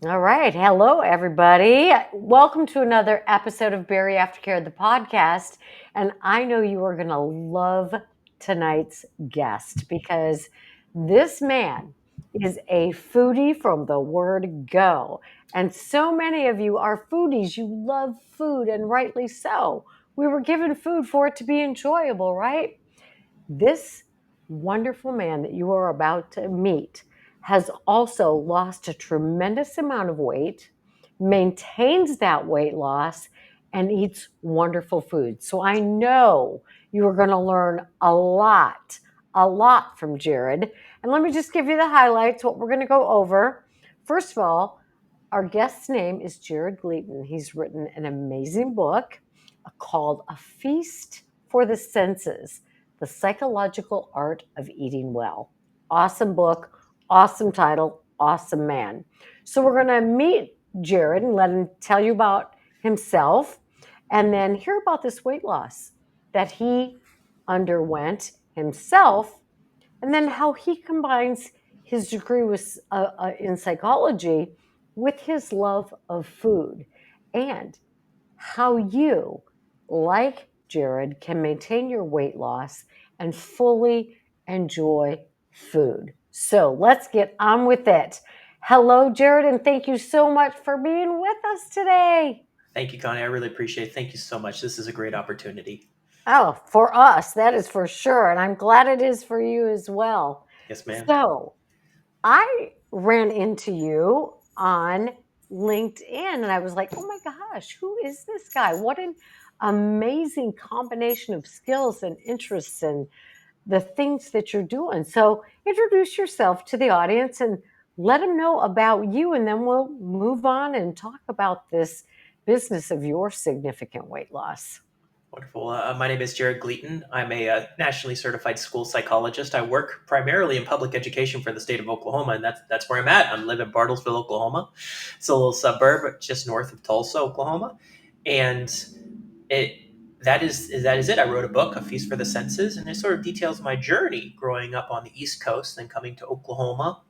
All right. Hello, everybody. Welcome to another episode of Berry Aftercare, the podcast. And I know you are going to love tonight's guest because this man is a foodie from the word go. And so many of you are foodies. You love food, and rightly so. We were given food for it to be enjoyable, right? This wonderful man that you are about to meet has also lost a tremendous amount of weight, maintains that weight loss, and eats wonderful food. So I know you are going to learn a lot from Jared. And let me just give you the highlights, what we're going to go over. First of all, our guest's name is Jared Gleaton. He's written an amazing book called A Feast for the Senses: The Psychological Art of Eating Well. Awesome book, awesome title, awesome man. So we're going to meet Jared and let him tell you about himself and then hear about this weight loss that he underwent himself and then how he combines his degree in psychology with his love of food and how you, like Jared, can maintain your weight loss and fully enjoy food. So let's get on with it. Hello, Jared, and thank you so much for being with us today. Thank you, Connie. I really appreciate it. Thank you so much. This is a great opportunity. Oh, for us, that is for sure. And I'm glad it is for you as well. Yes, ma'am. So I ran into you on LinkedIn and I was like, oh my gosh, who is this guy? What an amazing combination of skills and interests and the things that you're doing. So introduce yourself to the audience and let them know about you, and then we'll move on and talk about this business of your significant weight loss. Wonderful. My name is Jared Gleaton. I'm a nationally certified school psychologist. I work primarily in public education for the state of Oklahoma, and that's where I'm at. I live in Bartlesville, Oklahoma. It's a little suburb just north of Tulsa, Oklahoma, and it that is it. I wrote a book, A Feast for the Senses, and it sort of details my journey growing up on the East Coast, then coming to Oklahoma.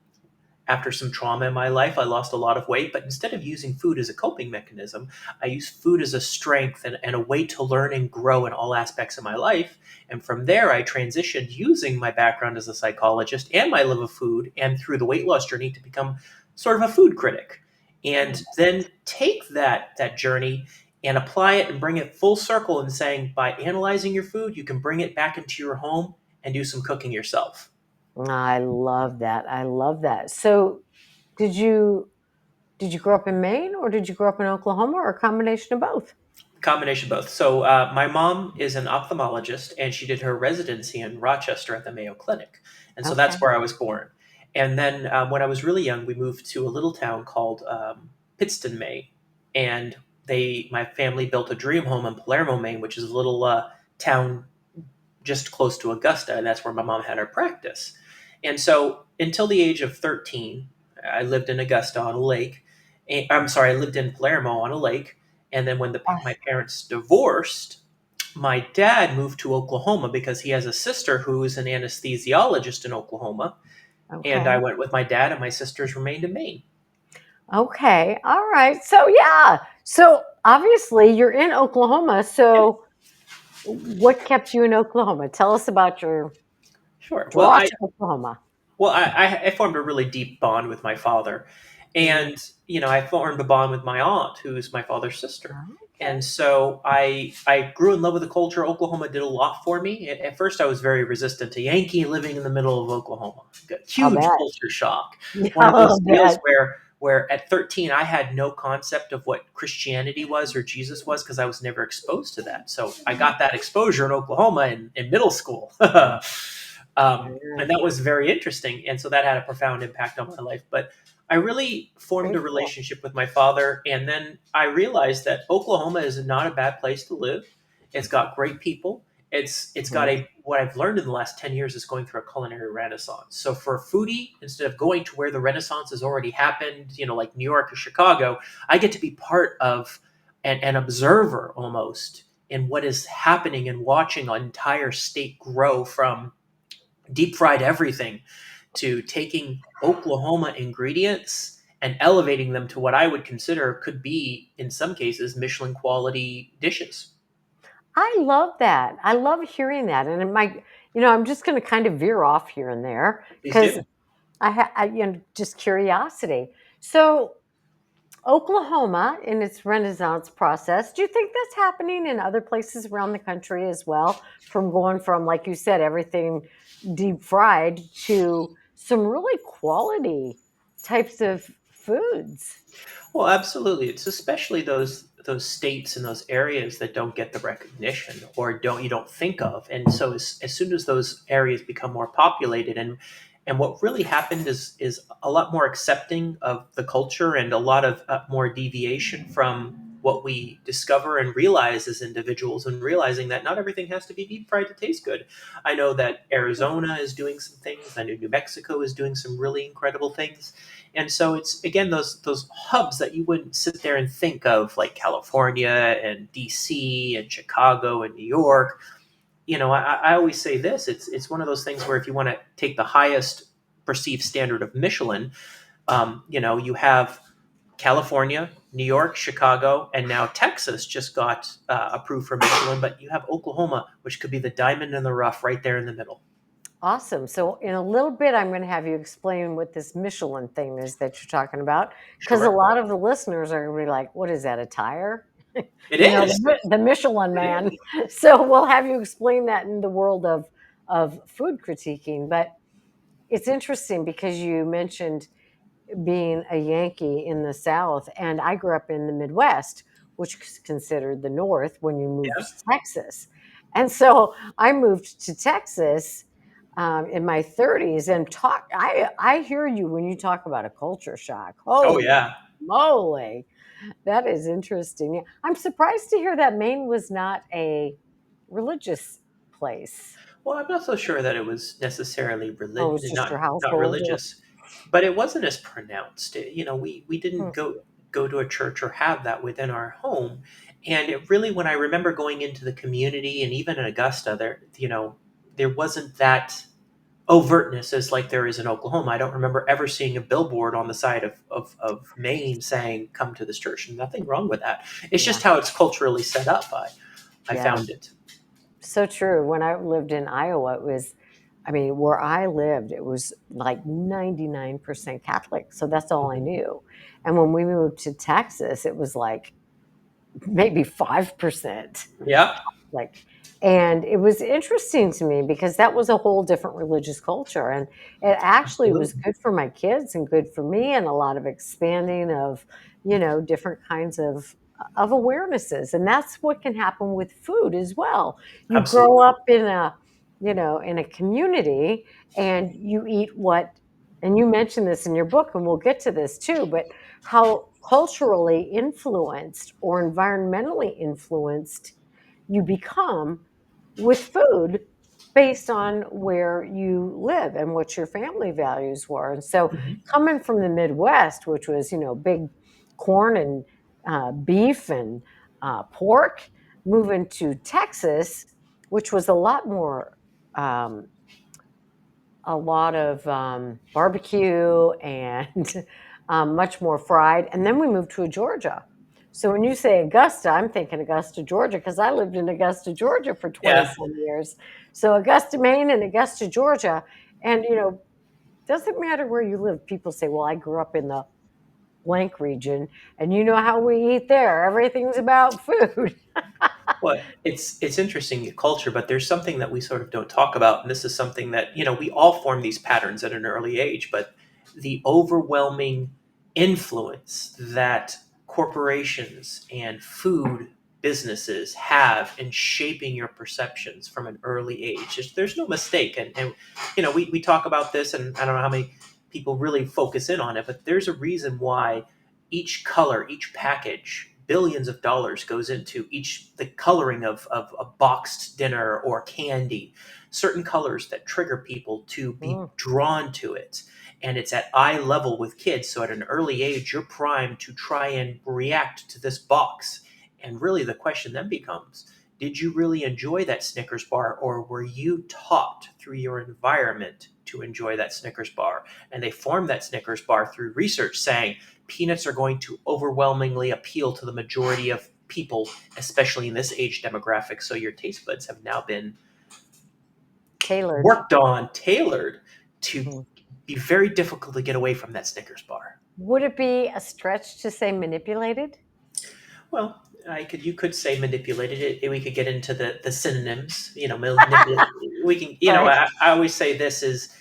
After some trauma in my life, I lost a lot of weight, but instead of using food as a coping mechanism, I used food as a strength and a way to learn and grow in all aspects of my life. And from there, I transitioned using my background as a psychologist and my love of food and through the weight loss journey to become sort of a food critic. And then take that journey and apply it and bring it full circle and saying, by analyzing your food, you can bring it back into your home and do some cooking yourself. I love that. I love that. So did you did you grow up in Maine or did you grow up in Oklahoma or a combination of both? Combination of both. So my mom is an ophthalmologist, and she did her residency in Rochester at the Mayo Clinic, and so Okay. that's where I was born. And then when I was really young, we moved to a little town called Pittston, Maine, and my family built a dream home in Palermo, Maine, which is a little town just close to Augusta, and that's where my mom had her practice. And so until the age of 13, I lived in Augusta on a lake. I'm sorry, I lived in Palermo on a lake. And then when my parents divorced, my dad moved to Oklahoma because he has a sister who's an anesthesiologist in Oklahoma. And I Okay. went with my dad, and my sisters remained in Maine. Okay. All right. So yeah. So obviously you're in Oklahoma. Yeah, So what kept you in Oklahoma? Tell us about your sure. draw to Oklahoma. I formed a really deep bond with my father. Mm, And, I formed a bond with my aunt, who's my father's sister. okay. And so I grew in love with the culture. Oklahoma did a lot for me. At first, I was very resistant to Yankee living in the middle of Oklahoma. I'll Huge bet. culture shock. Yeah, One of I'll those deals bet. where at 13, I had no concept of what Christianity was or Jesus was because I was never exposed to that. So I got that exposure in Oklahoma in middle school. And that was very interesting. And so that had a profound impact on my life. But I really formed Very a cool. relationship with my father. And then I realized that Oklahoma is not a bad place to live. It's got great people. It's got Mhm. what I've learned in the last 10 years is going through a culinary renaissance. So for a foodie, instead of going to where the renaissance has already happened, like New York or Chicago, I get to be part of an observer almost in what is happening and watching an entire state grow from deep fried everything to taking Oklahoma ingredients and elevating them to what I would consider could be, in some cases, Michelin quality dishes. I love that. I love hearing that, and it might, I'm just going to kind of veer off here and there Please because do. just curiosity. So, Oklahoma, in its Renaissance process, do you think that's happening in other places around the country as well? From going from, like you said, everything deep fried to some really quality types of foods. Well, absolutely. It's especially those states and those areas that don't get the recognition or don't you don't think of. And so as soon as those areas become more populated and what really happened is a lot more accepting of the culture and a lot of more deviation from what we discover and realize as individuals, and realizing that not everything has to be deep fried to taste good. I know that Arizona is doing some things. I know New Mexico is doing some really incredible things. And so it's again those hubs that you wouldn't sit there and think of, like California and DC and Chicago and New York. I always say this: it's one of those things where if you want to take the highest perceived standard of Michelin, you have California, New York, Chicago, and now Texas just got approved for Michelin. But you have Oklahoma, which could be the diamond in the rough, right there in the middle. Awesome. So, in a little bit, I'm going to have you explain what this Michelin thing is that you're talking about, because a Sure, lot of the listeners are going to be like, "What is that? A tire?" it is. The Michelin It Man. is. So, we'll have you explain that in the world of food critiquing. But it's interesting because you mentioned being a Yankee in the South, and I grew up in the Midwest, which is considered the North when you move Yeah. to Texas. And so I moved to Texas in my 30s, and I hear you when you talk about a culture shock. Oh Holy yeah. moly, that is interesting. I'm surprised to hear that Maine was not a religious place. Well, I'm not so sure that it was necessarily Oh, it's just your not household. religious, but it wasn't as pronounced. We didn't Hmm, go to a church or have that within our home, and it really, when I remember going into the community and even in Augusta, there wasn't that overtness as like there is in Oklahoma. I don't remember ever seeing a billboard on the side of Maine saying "Come to this church." And nothing wrong with that. It's yeah, just how it's culturally set up. I yeah. found it. So true. When I lived in Iowa, where I lived, it was like 99% Catholic. So that's all I Mhm. knew. And when we moved to Texas, it was like maybe 5%. Yeah, Like, and it was interesting to me because that was a whole different religious culture, and it actually was absolutely, good for my kids and good for me, and a lot of expanding of different kinds of awarenesses, and that's what can happen with food as well. You grow absolutely. up in a community, and you eat what, and you mentioned this in your book, and we'll get to this too, but how culturally influenced or environmentally influenced you become with food based on where you live and what your family values were. And so, Mhm. coming from the Midwest, which was, big corn and beef and pork, moving to Texas, which was um, a lot of barbecue and much more fried. And then we moved to Georgia. So when you say Augusta, I'm thinking Augusta, Georgia, because I lived in Augusta, Georgia for 20 Yeah. some years. So Augusta, Maine and Augusta, Georgia. And, doesn't matter where you live. People say, well, I grew up in the blank region, and you know how we eat there. Everything's about food. Well, it's interesting culture, but there's something that we sort of don't talk about, and this is something that we all form these patterns at an early age, but the overwhelming influence that corporations and food businesses have in shaping your perceptions from an early age. There's no mistake, and we talk about this, and I don't know how many people really focus in on it, but there's a reason why each color, each package, billions of dollars goes into the coloring of a boxed dinner or candy, certain colors that trigger people to be Mm, drawn to it. And it's at eye level with kids. So at an early age, you're primed to try and react to this box. And really the question then becomes, did you really enjoy that Snickers bar, or were you taught through your environment to enjoy that Snickers bar? And they formed that Snickers bar through research saying peanuts are going to overwhelmingly appeal to the majority of people, especially in this age demographic. So your taste buds have now been Tailored. worked on, tailored to Mhm. be very difficult to get away from that Snickers bar. Would it be a stretch to say manipulated? Well, you could say manipulated it. We could get into the synonyms. We can. Right. I always say this is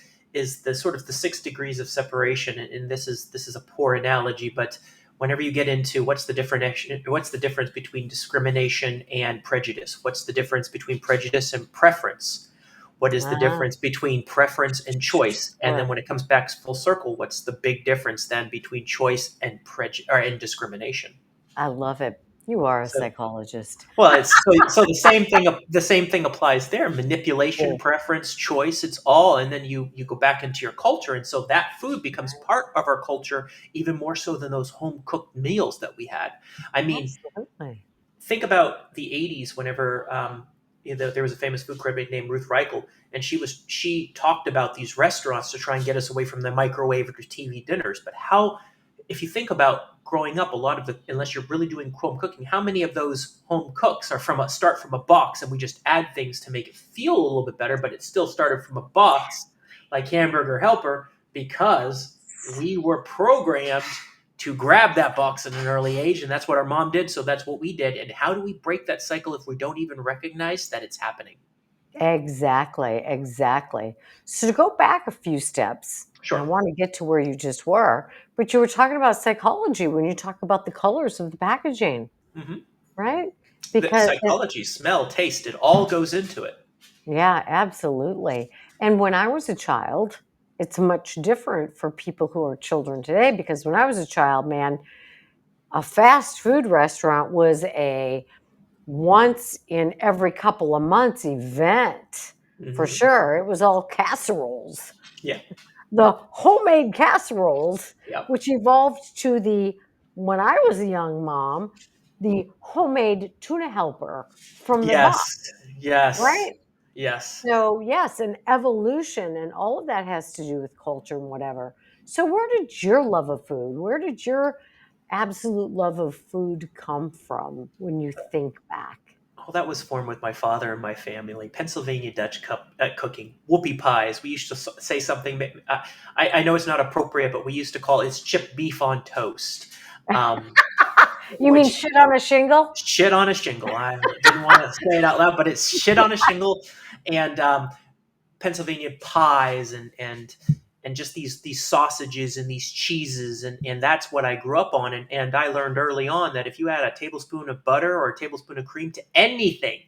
the sort of the 6 degrees of separation, and this is a poor analogy, but whenever you get into what's the difference between discrimination and prejudice? What's the difference between prejudice and preference? What is the Ah, difference between preference and choice? And then sure. when it comes back full circle, what's the big difference then between choice and and discrimination? I love it. You are a So, psychologist. well, it's so the same thing. The same thing applies there. Manipulation, Cool. preference, choice. It's all, and then you go back into your culture, and so that food becomes part of our culture even more so than those home cooked meals that we had. I mean, Absolutely. think about the '80s. Whenever there was a famous food critic named Ruth Reichl, and she talked about these restaurants to try and get us away from the microwave or TV dinners. But how if you think about growing up, a lot of the unless you're really doing home cooking, how many of those home cooks are start from a box and we just add things to make it feel a little bit better, but it still started from a box like Hamburger Helper because we were programmed to grab that box at an early age, and that's what our mom did, so that's what we did. And how do we break that cycle if we don't even recognize that it's happening? Exactly, exactly. So to go back a few steps, and I Sure. want to get to where you just were, but you were talking about psychology when you talk about the colors of the packaging, Hmm. right? The Because psychology, smell, taste, it all goes into it. yeah, absolutely. And when I was a child, it's much different for people who are children today because when I was a child, man, a fast food restaurant was a once in every couple of months event for Hmm. sure. It was all casseroles, Yeah. the homemade casseroles, Yeah. which evolved to the, when I was a young mom, the homemade tuna helper from the box, Yes. Yes. right? Yes. So, yes, an evolution, and all of that has to do with culture and whatever. So, where did your love of food, where did your absolute love of food come from when you think back? Oh, that was formed with my father and my family. Pennsylvania Dutch cooking, whoopie pies. We used to say something. I know it's not appropriate, but we used to call it chipped beef on toast, um, You mean which shit on a shingle? shit on a shingle. I didn't want to say it out loud, but it's shit on a shingle, and Pennsylvania pies and just these sausages and these cheeses and that's what I grew up on and I learned early on that if you add a tablespoon of butter or a tablespoon of cream to Yes.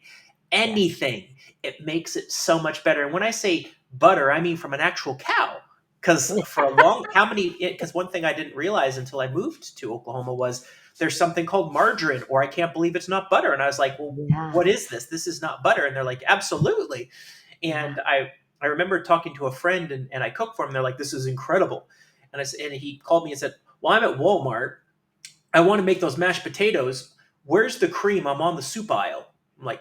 anything, it makes it so much better. And when I say butter, I mean from an actual cow. Because for a long, how many? Because one thing I didn't realize until I moved to Oklahoma was there's something called margarine, or I can't believe it's not butter. And I was like, well, Yeah, what is this? This is not butter. And they're like, absolutely. yeah. And I remember talking to a friend and I cooked for him. They're like, this is incredible. And he called me and said, well, I'm at Walmart. I want to make those mashed potatoes. Where's the cream? I'm on the soup aisle. I'm like,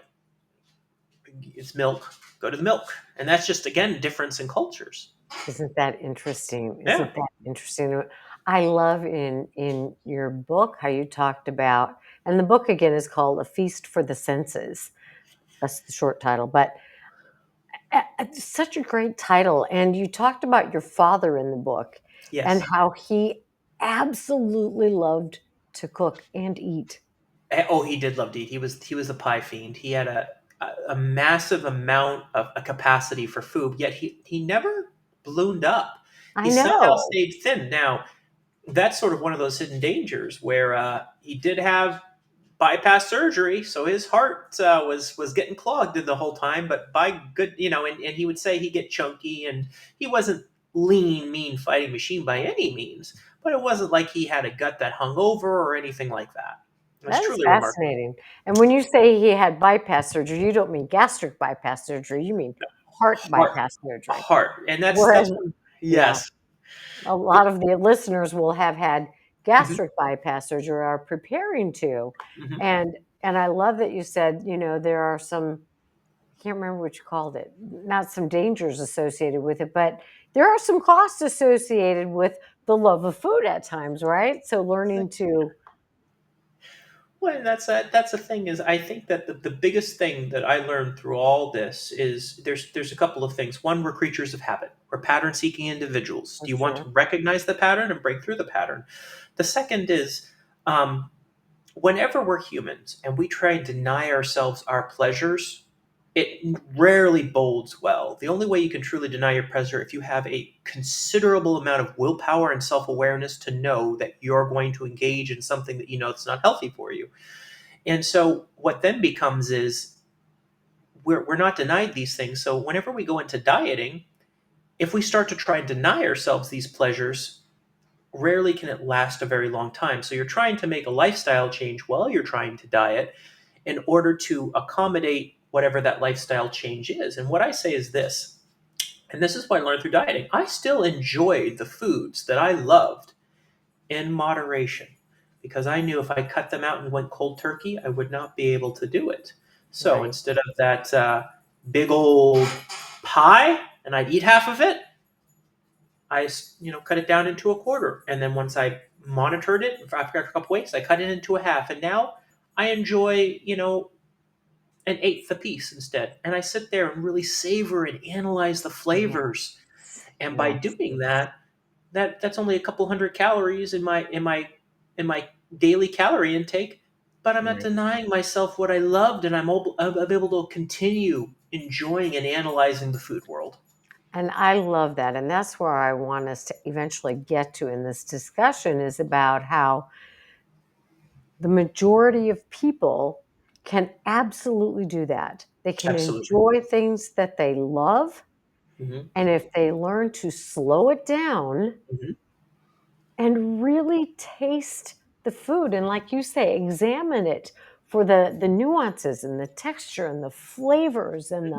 it's milk. Go to the milk. And that's just, again, difference in cultures. Isn't that interesting? Yeah. Isn't that interesting? I love in your book how you talked about, and the book again is called A Feast for the Senses. That's the short title, but it's such a great title. And you talked about your father in the book and Yes. how he absolutely loved to cook and eat. Oh, he did love to eat. He was a pie fiend. He had a massive amount of a capacity for food, yet he never ballooned up. I He somehow know. stayed thin. Now, that's sort of one of those hidden dangers where he did have bypass surgery, so his heart was getting clogged the whole time. But by good, and he would say he'd get chunky, and he wasn't lean, mean fighting machine by any means. But it wasn't like he had a gut that hung over or anything like that. It was That is truly remarkable. fascinating. And when you say he had bypass surgery, you don't mean gastric bypass surgery, you mean heart Heart, bypass surgery. heart, and that's Whereas, what. yeah, Yes. a But, lot of the listeners will have had mhm, gastric bypass surgery or are preparing to. mhm. And And I love that you said, there are some, I can't remember what you called it, not some dangers associated with it, but there are some costs associated with the love of food at times, right? So learning to, Well, that's the thing is I think that the biggest thing that I learned through all this is there's a couple of things. One, we're creatures of habit. We're pattern seeking individuals. for Do you want to sure, recognize the pattern and break through the pattern? The second is um, whenever we're humans and we try and deny ourselves our pleasures, it rarely bodes well. The only way you can truly deny your pleasure if you have a considerable amount of willpower and self-awareness to know that you're going to engage in something that you know that's not healthy for you. And so what then becomes is we're not denied these things. So whenever we go into dieting, if we start to try and deny ourselves these pleasures, rarely can it last a very long time. So you're trying to make a lifestyle change while you're trying to diet in order to accommodate whatever that lifestyle change is. And what I say is this, and this is what I learned through dieting. I still enjoyed the foods that I loved in moderation because I knew if I cut them out and went cold turkey, I would not be able to do it. So right? instead of that big old pie, and I'd eat half of it, I cut it down into a quarter, and then once I monitored it after a couple weeks, I cut it into a half, and now I enjoy an eighth a piece instead, and I sit there and really savor and analyze the flavors. Yes, And by yes, doing that, that's only a couple hundred calories in my daily calorie intake, but I'm not right. denying myself what I loved, and I'm able to continue enjoying and analyzing the food world. And I love that. And that's where I want us to eventually get to in this discussion is about how the majority of people can absolutely do that. They can Absolutely. enjoy things that they love. Hmm. And if they learn to slow it down Hmm. and really taste the food, and like you say, examine it for the nuances and the texture and the flavors and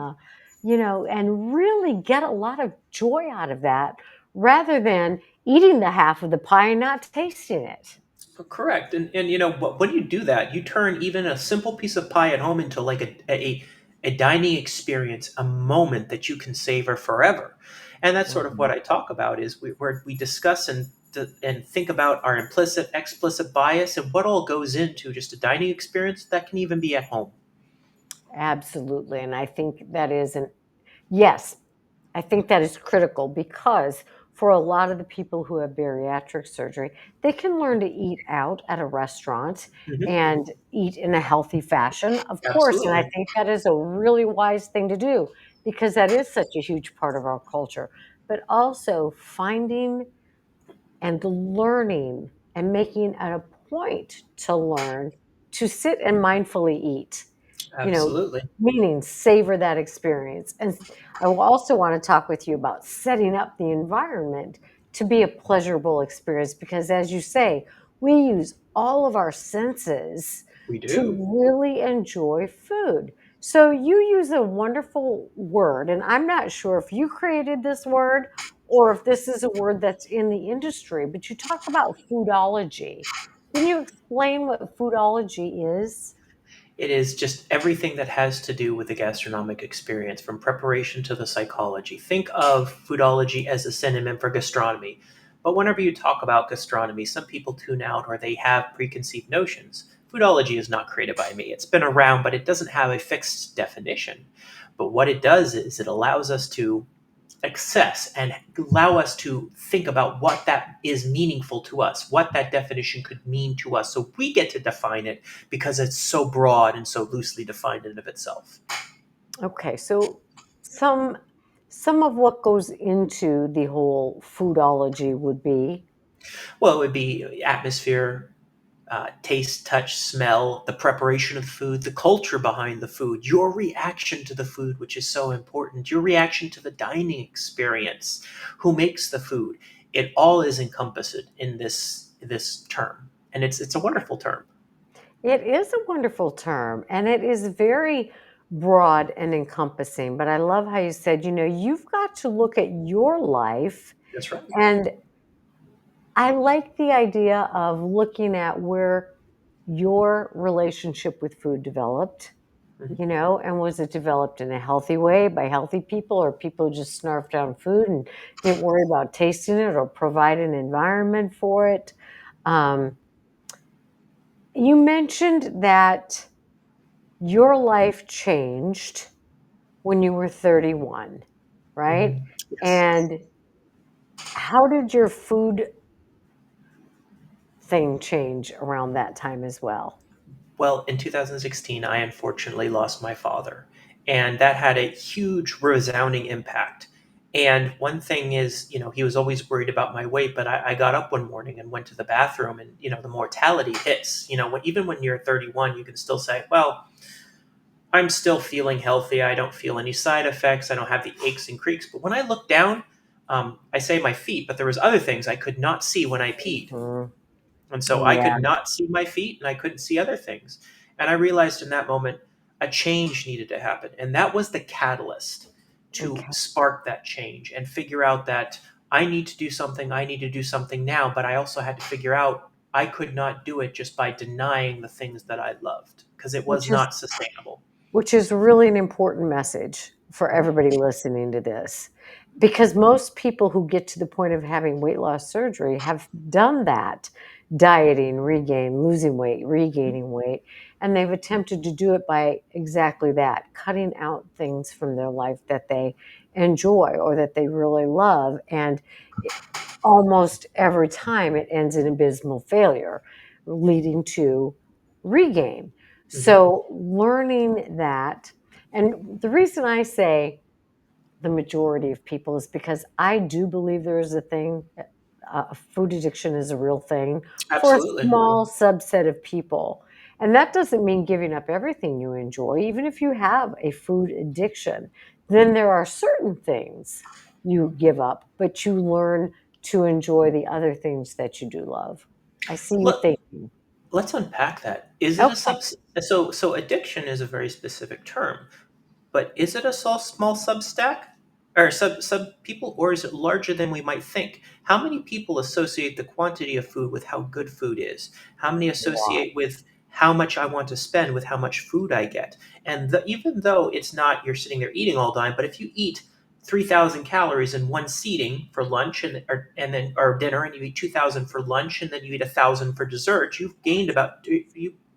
and really get a lot of joy out of that rather than eating the half of the pie and not tasting it. Correct, and when you do that, you turn even a simple piece of pie at home into like a dining experience, a moment that you can savor forever, and that's sort of what Mhm. I talk about. Is where we discuss and think about our implicit, explicit bias and what all goes into just a dining experience that can even be at home. Absolutely. And I think that is an yes, I think that is critical because for a lot of the people who have bariatric surgery, they can learn to eat out at a restaurant Hmm. and eat in a healthy fashion, of course. And I Absolutely, think that is a really wise thing to do because that is such a huge part of our culture. But also finding and learning and making it a point to learn to sit and mindfully eat, you know, absolutely. meaning savor that experience. And I will also want to talk with you about setting up the environment to be a pleasurable experience because, as you say, we use all of our senses We to do. really enjoy food. So, you use a wonderful word, and I'm not sure if you created this word or if this is a word that's in the industry, but you talk about foodology. Can you explain what foodology is? It is just everything that has to do with the gastronomic experience, from preparation to the psychology. Think of foodology as a synonym for gastronomy. But whenever you talk about gastronomy, some people tune out or they have preconceived notions. Foodology is not created by me. It's been around, but it doesn't have a fixed definition. But what it does is it allows us to access and allow us to think about what that is meaningful to us, what that definition could mean to us. So we get to define it because it's so broad and so loosely defined in and of itself. Okay, so some some of what goes into the whole foodology would be Well, it would be atmosphere, taste, touch, smell, the preparation of the food, the culture behind the food, your reaction to the food, which is so important, your reaction to the dining experience, who makes the food. It all is encompassed in this term, and it's a wonderful term. it is a wonderful term and it is very broad and encompassing, but I love how you said, you've got to look at your life That's right. and I like the idea of looking at where your relationship with food developed, Mhm. and was it developed in a healthy way by healthy people, or people who just snarfed down food and didn't worry about tasting it or provide an environment for it? Um, you mentioned that your life changed when you were 31, right? Yes. And how did your food thing change around that time as well? Well, in 2016, I unfortunately lost my father, and that had a huge, resounding impact. And one thing is, he was always worried about my weight, but I got up one morning and went to the bathroom, and the mortality hits. Even when you're 31, you can still say, "Well, I'm still feeling healthy. I don't feel any side effects. I don't have the aches and creaks." But when I looked down, I say my feet, but there was other things I could not see when I peed. Mhm. And so I Yeah. could not see my feet and I couldn't see other things. And I realized in that moment a change needed to happen. And that was the catalyst to Okay. spark that change and figure out that I need to do something. I need to do something now. But I also had to figure out I could not do it just by denying the things that I loved because it was Which is not sustainable. Which is really an important message for Mhm. everybody listening to this. Because most people who get to the point of having weight loss surgery have done that dieting, regain, losing weight, regaining weight. And they've attempted to do it by exactly that, cutting out things from their life that they enjoy or that they really love. And almost every time it ends in abysmal failure, leading to regain. Mhm. So, learning that, and the reason I say the majority of people is because I do believe there is a thing, food addiction is a real thing for a Absolutely. small subset of people. And that doesn't mean giving up everything you enjoy. Even if you have a food addiction, then there are certain things you give up, but you learn to enjoy the other things that you do love. I see you Let, thinking. let's unpack that. Is it a Okay. subs? So addiction is a very specific term. But is it a small substack or sub people, or is it larger than we might think? How many people associate the quantity of food with how good food is? How many Wow. associate with how much I want to spend with how much food I get? And even though it's not you're sitting there eating all the time, but if you eat 3,000 calories in one seating for lunch and then or dinner, and you eat 2,000 for lunch, and then you eat 1,000 for dessert, you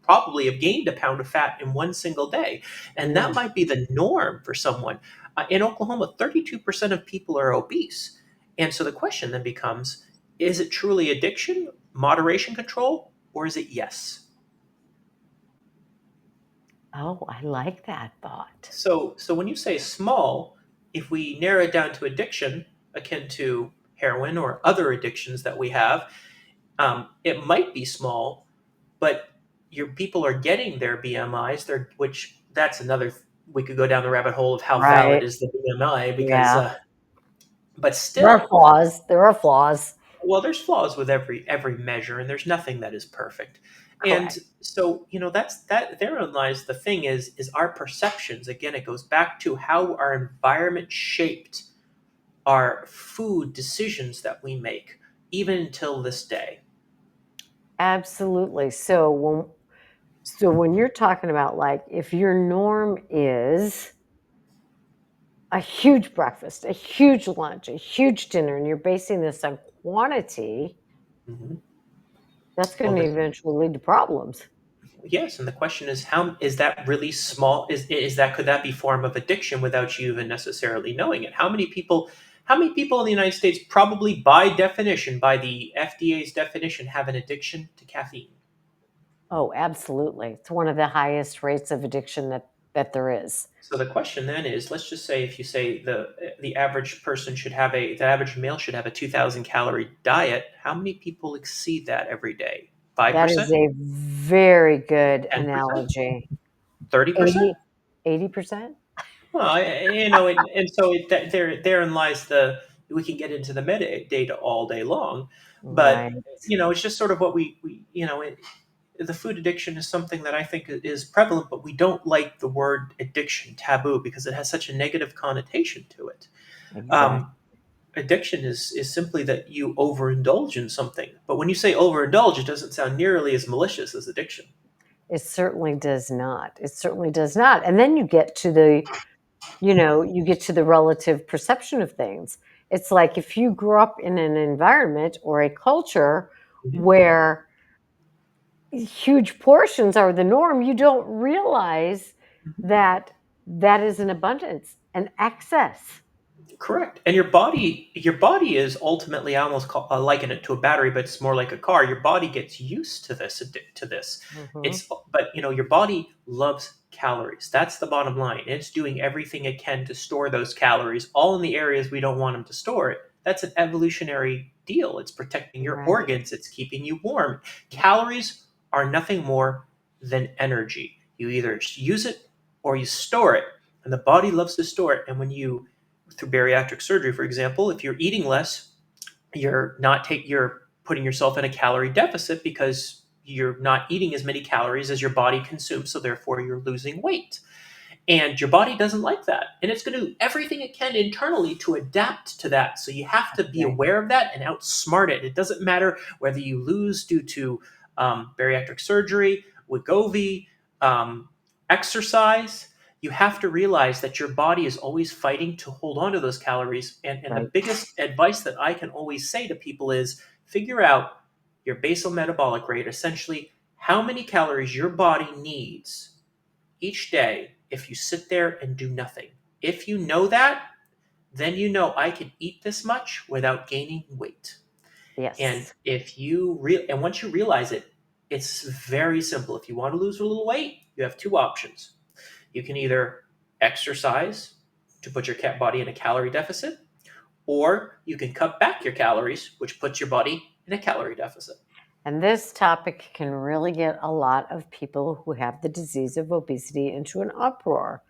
probably have gained a pound of fat in one single day, and Yeah. that might be the norm for someone. In Oklahoma, 32% of people are obese. And so the question then becomes, is it truly addiction, moderation control, or is it yes? Oh, I like that thought. So when you say small, if we narrow it down to addiction, akin to heroin or other addictions that we have, it might be small, but your people are getting their BMIs, which that's another. We could go down the rabbit hole of how valid Right. is the BMI because, Yeah. but There are still, flaws. There are flaws. well, there's flaws with every measure, and there's nothing that is perfect. And Correct. so, that therein lies the thing is our perceptions. Again, it goes back to how our environment shaped our food decisions that we make, even until this day. Absolutely. So when you're talking about, like, if your norm is a huge breakfast, a huge lunch, a huge dinner, and you're basing this on quantity, Mhm. that's going Well, to the eventually lead to problems. Yes, and the question is, how is that really small? Is that could that be form of addiction without you even necessarily knowing it? How many people in the United States, probably by definition, by the FDA's definition, have an addiction to caffeine? Oh, absolutely. It's one of the highest rates of addiction that there is. So the question then is, let's just say if you say the average person should have the average male should have a 2,000 calorie diet, how many people exceed that every day? That is 5%? a very good 10%? analogy. 30%? 80%. Well, and so therein lies we can get into the metadata all day long, but Right. it's just sort of what the food addiction is something that I think is prevalent, but we don't like the word addiction, taboo, because it has such a negative connotation to it. Exactly. Um, Addiction is simply that you overindulge in something. But when you say overindulge, it doesn't sound nearly as malicious as addiction. It certainly does not. It certainly does not. And then you get to the relative perception of things. It's like if you grew up in an environment or a culture Mhm. where huge portions are the norm, you don't realize that that is an abundance, an excess. Correct. And your body is ultimately, I almost liken it to a battery, but it's more like a car. Your body gets used to this. Hmm. But your body loves calories. That's the bottom line. It's doing everything it can to store those calories, all in the areas we don't want them to store it. That's an evolutionary deal. It's protecting your Right. organs. It's keeping you warm. Calories are nothing more than energy. You either use it or you store it, and the body loves to store it. And when you through bariatric surgery, for example, if you're eating less, you're putting yourself in a calorie deficit because you're not eating as many calories as your body consumes, so therefore you're losing weight. And your body doesn't like that. And it's going to do everything it can internally to adapt to that. So you have to be Right. aware of that and outsmart it. It doesn't matter whether you lose due to bariatric surgery, Wegovy, um, exercise. You have to realize that your body is always fighting to hold on to those calories. And the Right. biggest advice that I can always say to people is figure out your basal metabolic rate, essentially how many calories your body needs each day if you sit there and do nothing. If you know that, then you know I can eat this much without gaining weight. And Yes. and once you realize it, it's very simple. If you want to lose a little weight, you have two options. You can either exercise to put your cat body in a calorie deficit, or you can cut back your calories, which puts your body in a calorie deficit. And this topic can really get a lot of people who have the disease of obesity into an uproar,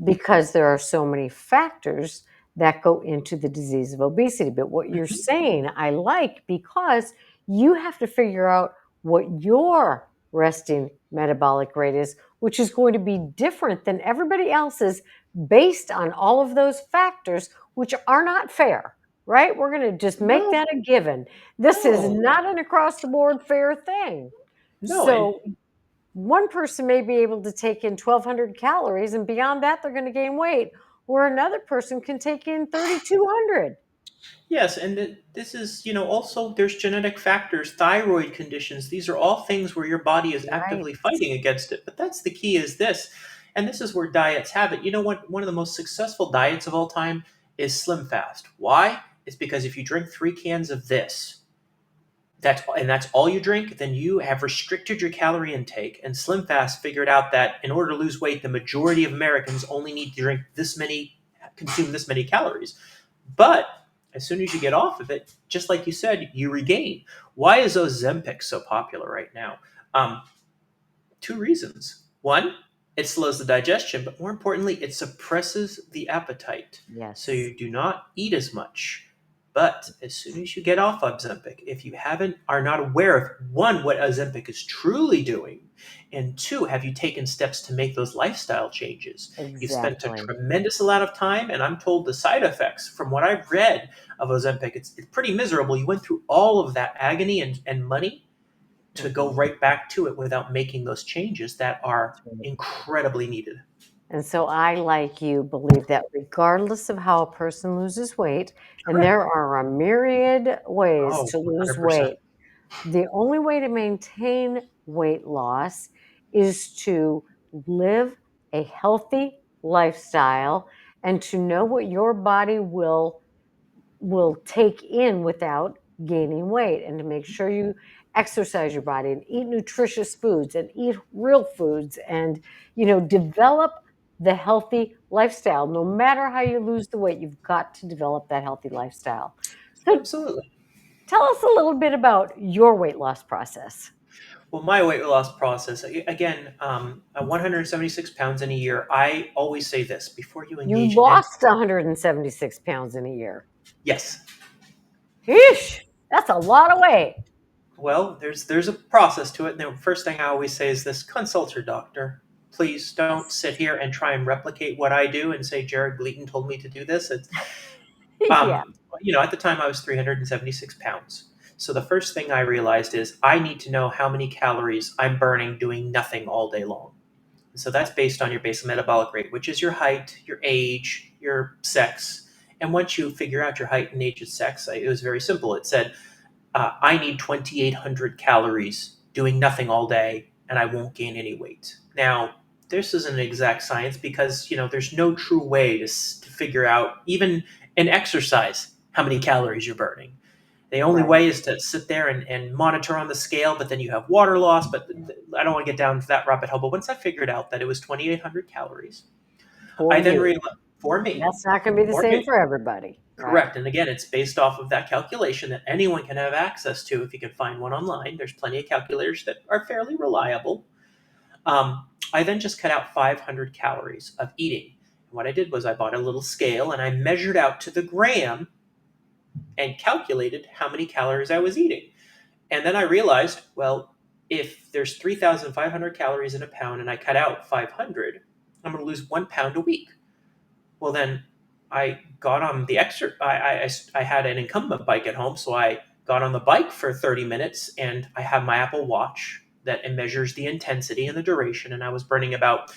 because there are so many factors that go into the disease of obesity. But what you're Mhm. saying, I like, because you have to figure out what your resting metabolic rate is, which is going to be different than everybody else's based on all of those factors, which are not fair, right? We're going to just make No, that a given. This is no, not an across the board fair thing. no. And So one person may be able to take in 1,200 calories, and beyond that, they're going to gain weight, where another person can take in 3,200. yes, and this is, also there's genetic factors, thyroid conditions. These are all things where your body is Right. actively fighting against it. But that's the key is this, and this is where diets have it. You know what? One of the most successful diets of all time is Slim Fast. Why? It's because if you drink 3 cans of this, that's all you drink, then you have restricted your calorie intake. And Slim Fast figured out that in order to lose weight, the majority of Americans only need to consume this many calories. But as soon as you get off of it, just like you said, you regain. Why is Ozempic so popular right now? Um, Two reasons. One, it slows the digestion, but more importantly, it suppresses the appetite. So Yes. you do not eat as much. But as soon as you get off Ozempic, if you are not aware of one, what Ozempic is truly doing, and two, have you taken steps to make those lifestyle changes? You've spent a Exactly. tremendous amount of time, and I'm told the side effects, from what I've read of Ozempic, it's pretty miserable. You went through all of that agony and money to go Mhm. right back to it without making those changes that are That's right. incredibly needed. And so I, like you, believe that regardless of how a person loses weight, and Correct. there are a myriad ways Oh, to lose 100%. weight, the only way to maintain weight loss is to live a healthy lifestyle and to know what your body will take in without gaining weight, and to make sure you exercise your body and eat nutritious foods and eat real foods, and develop the healthy lifestyle. No matter how you lose the weight, you've got to develop that healthy lifestyle. So Absolutely. tell us a little bit about your weight loss process. Well, my weight loss process, again, at 176 pounds in a year, I always say this before you You engage in any. lost 176 pounds in a year. Yes. Eesh, that's a lot of weight. Well, there's a process to it. And the first thing I always say is this: consult your doctor. Please don't Yes. sit here and try and replicate what I do and say Jared Gleaton told me to do this. Yeah. At the time I was 376 pounds. So the first thing I realized is I need to know how many calories I'm burning doing nothing all day long. So that's based on your basal metabolic rate, which is your height, your age, your sex. And once you figure out your height and age and sex, it was very simple. It said, I need 2,800 calories doing nothing all day, and I won't gain any weight. Now, this isn't an exact science because there's no true way to figure out even in exercise how many calories you're burning. The only Right. way is to sit there and monitor on the scale, but then you have water loss. But I don't want to get down to that rabbit hole. But once I figured out that it was 2,800 calories, For I then you. realized for me, That's not going to be the for same me, for everybody, right? correct. And again, it's based off of that calculation that anyone can have access to if you can find one online. There's plenty of calculators that are fairly reliable. I then just cut out 500 calories of eating. And what I did was I bought a little scale and I measured out to the gram and calculated how many calories I was eating. And then I realized, well, if there's 3,500 calories in a pound and I cut out 500, I'm going to lose 1 pound a week. Well, then I got on the I had an incumbent bike at home, so I got on the bike for 30 minutes, and I have my Apple Watch that measures the intensity and the duration, and I was burning about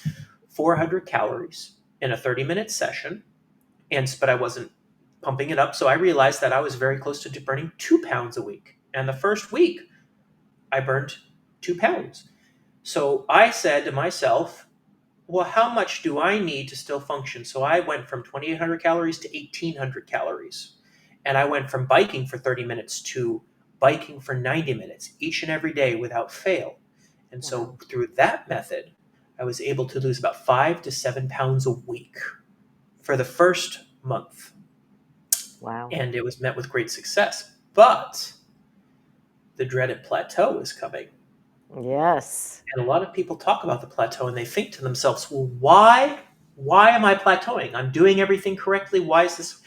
400 calories in a 30-minute session, but I wasn't pumping it up, so I realized that I was very close to burning 2 pounds a week. And the first week, I burned 2 pounds. So I said to myself, well, how much do I need to still function? So I went from 2,800 calories to 1,800 calories. And I went from biking for 30 minutes to biking for 90 minutes each and every day without fail. And so Wow. through that method, I was able to lose about 5 to 7 pounds a week for the first month. Wow. And it was met with great success. But the dreaded plateau is coming. Yes. And a lot of people talk about the plateau and they think to themselves, well, why am I plateauing? I'm doing everything correctly. Why is this?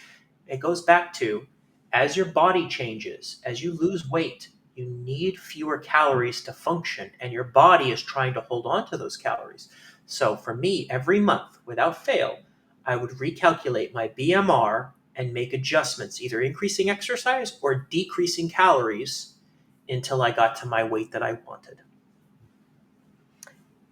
It goes back to, as your body changes, as you lose weight, you need fewer calories to function, and your body is trying to hold on to those calories. So for me, every month, without fail, I would recalculate my BMR and make adjustments, either increasing exercise or decreasing calories until I got to my weight that I wanted.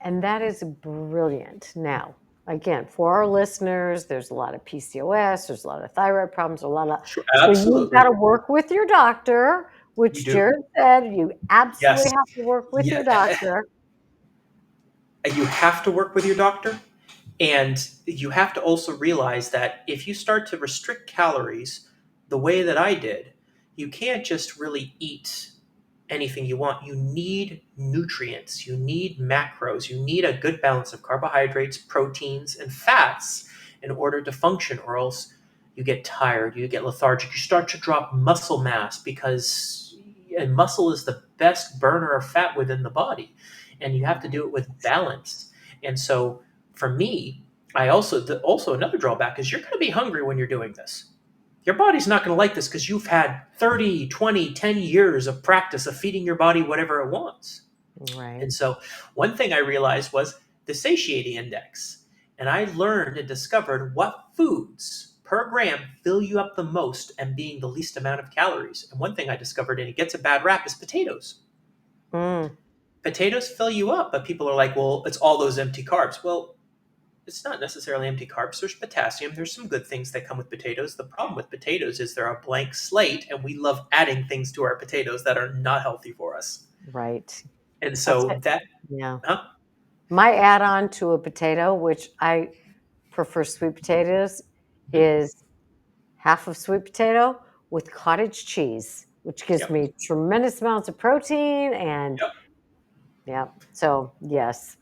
And that is brilliant. Now, again, for our listeners, there's a lot of PCOS, there's a lot of thyroid problems, a lot of, Sure, so you've got absolutely. to work with your doctor, You which do. Jared said you absolutely Yes. have to work with Yeah. your doctor. You have to work with your doctor. And you have to also realize that if you start to restrict calories the way that I did, you can't just really eat anything you want. You need nutrients, you need macros, you need a good balance of carbohydrates, proteins, and fats in order to function, or else you get tired, you get lethargic, you start to drop muscle mass because and muscle is the best burner of fat within the body. And you have to do it with balance. And so for me, I also another drawback is you're going to be hungry when you're doing this. Your body's not going to like this because you've had 30, 20, 10 years of practice of feeding your body whatever it wants. Right. And so one thing I realized was the satiety index. And I learned and discovered what foods per gram fill you up the most and being the least amount of calories. And one thing I discovered, and it gets a bad rap, is potatoes. Mm, Potatoes fill you up, but people are like, well, it's all those empty carbs. Well, it's not necessarily empty carbs. There's potassium. There's some good things that come with potatoes. The problem with potatoes is they're a blank slate, and we love adding things to our potatoes that are not healthy for us. right. And That's so it. that, Yeah. huh? My add-on to a potato, which I prefer sweet potatoes, Mhm. is half of sweet potato with cottage cheese, which gives Yep. me tremendous amounts of protein and Yep. yeah. So, yes,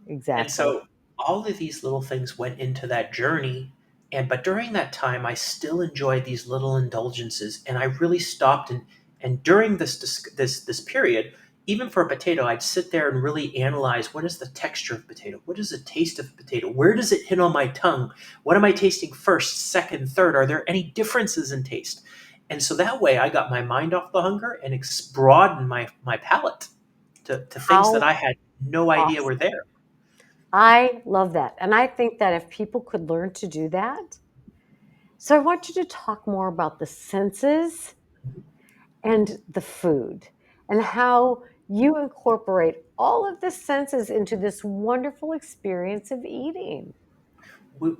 And exactly. so all of these little things went into that journey. But during that time, I still enjoyed these little indulgences, and I really stopped. And during this period, even for a potato, I'd sit there and really analyze what is the texture of potato, what is the taste of potato, where does it hit on my tongue, what am I tasting first, second, third? Are there any differences in taste? And so that way, I got my mind off the hunger and broadened my palate to things that How I had no idea were awesome. there. I love that. And I think that if people could learn to do that, So I want you to talk more about the senses and the food and how you incorporate all of the senses into this wonderful experience of eating.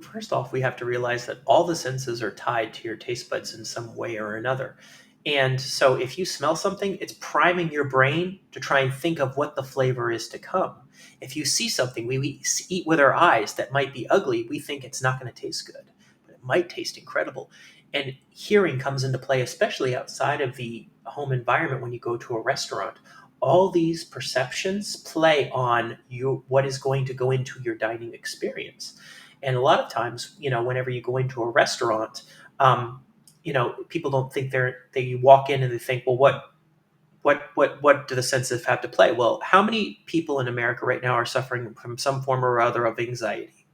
First off, we have to realize that all the senses are tied to your taste buds in some way or another. And so if you smell something, it's priming your brain to try and think of what the flavor is to come. If you see something, we eat with our eyes that might be ugly, we think it's not going to taste good, but it might taste incredible. And hearing comes into play, especially outside of the home environment when you go to a restaurant. All these perceptions play on what is going to go into your dining experience. And a lot of times, whenever you go into a restaurant, people don't think they walk in and they think, well, what do the senses have to play? Well, how many people in America right now are suffering from some form or other of anxiety?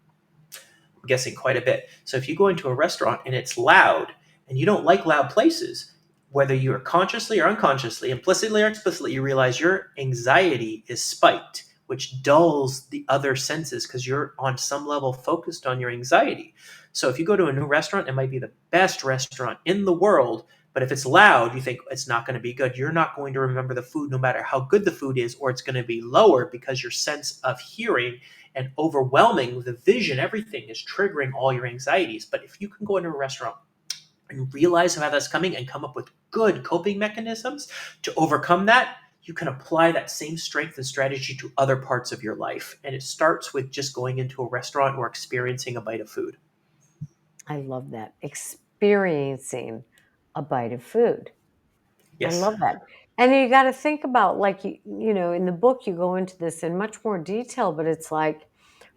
I'm guessing quite a bit. So if you go into a restaurant and it's loud and you don't like loud places, whether you're consciously or unconsciously, implicitly or explicitly, you realize your anxiety is spiked, which dulls the other senses because you're on some level focused on your anxiety. So if you go to a new restaurant, it might be the best restaurant in the world, but if it's loud, you think it's not going to be good. You're not going to remember the food no matter how good the food is, or it's going to be lower because your sense of hearing and overwhelming the vision, everything is triggering all your anxieties. But if you can go into a restaurant and realize how that's coming and come up with good coping mechanisms to overcome that, you can apply that same strength and strategy to other parts of your life. And it starts with just going into a restaurant or experiencing a bite of food. I love that. Experiencing a bite of food. I Yes. love that. And you got to think about, like, in the book, you go into this in much more detail, but it's like,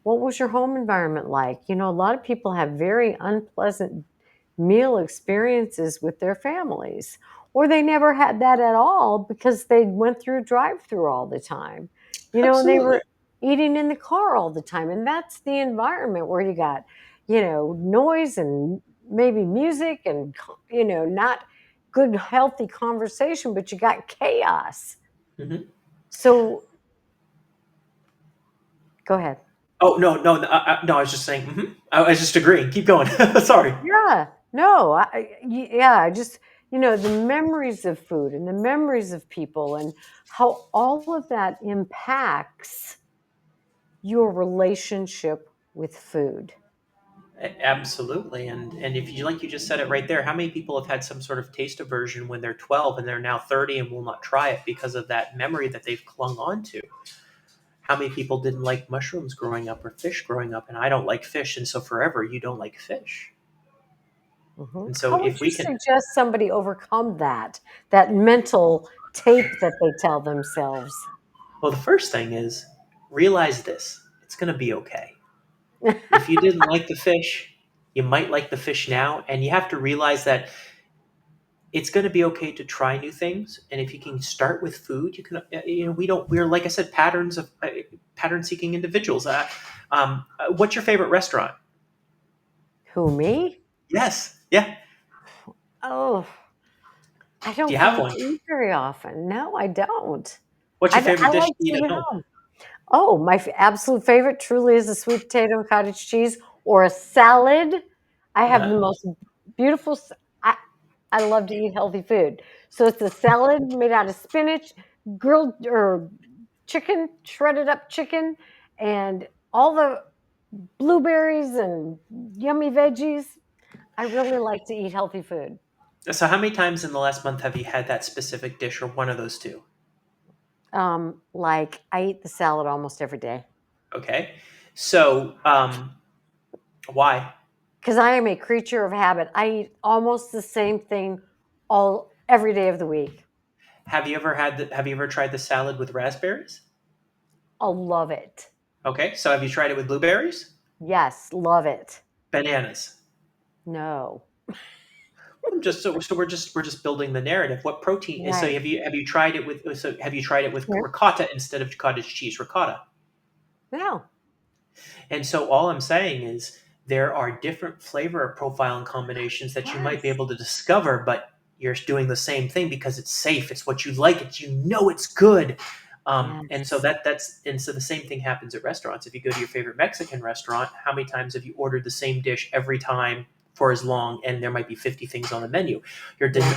what was your home environment like? A lot of people have very unpleasant meal experiences with their families, or they never had that at all because they went through drive through all the time, and they Absolutely. were eating in the car all the time. And that's the environment where you got, noise and maybe music and, not good, healthy conversation, but you got chaos. Hmm. So go ahead. Oh, no, no, no! I was just saying. I was just agreeing. Keep going. Sorry. Yeah, no, yeah, I just, the memories of food and the memories of people and how all of that impacts your relationship with food. Absolutely, and if you like, you just said it right there. How many people have had some sort of taste aversion when they're 12 and they're now 30 and will not try it because of that memory that they've clung on to? How many people didn't like mushrooms growing up or fish growing up? And I don't like fish, and so forever you don't like fish. And so How would if you we can, suggest somebody overcome that mental tape that they tell themselves? well, the first thing is realize this: it's going to be okay. If you didn't like the fish, you might like the fish now, and you have to realize that it's going to be okay to try new things. And if you can start with food, you can, we're, like I said, pattern seeking individuals. What's your favorite restaurant? Who, me? Yes. Yeah. Oh, I Do you don't go have out one? to eat very often. No, I don't. What's your I favorite dish like to eat to at eat at home? home. Oh, my absolute favorite truly is a sweet potato and cottage cheese or a salad. I have Uh-huh. the most beautiful I love to eat healthy food. So it's a salad made out of spinach, grilled or chicken, shredded up chicken, and all the blueberries and yummy veggies. I really like to eat healthy food. So, how many times in the last month have you had that specific dish or one of those two? Like I eat the salad almost every day Okay. So, why? because I am a creature of habit. I eat almost the same thing all every day of the week. Have you ever tried the salad with raspberries? I'll love it. Okay. So, have you tried it with blueberries? Yes, love it. Bananas. No. We're just building the narrative. What protein is so Right. have you tried it with Yeah. ricotta instead of cottage cheese ricotta? No. And so all I'm saying is there are different flavor profile and combinations that you might be Yes. able to discover, but you're doing the same thing because it's safe. It's what you like. It's good. And so Yes. so the same thing happens at restaurants. If you go to your favorite Mexican restaurant, how many times have you ordered the same dish every time for as long, and there might be 50 things on the menu.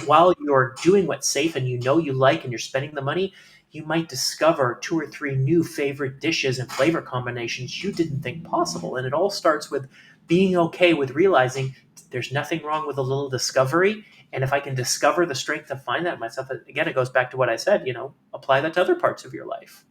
While you're doing what's safe and you like and you're spending the money, you might discover 2 or 3 new favorite dishes and flavor combinations you didn't think possible. And it all starts with being okay with realizing there's nothing wrong with a little discovery. And if I can discover the strength to find that myself, again, it goes back to what I said, apply that to other parts of your life.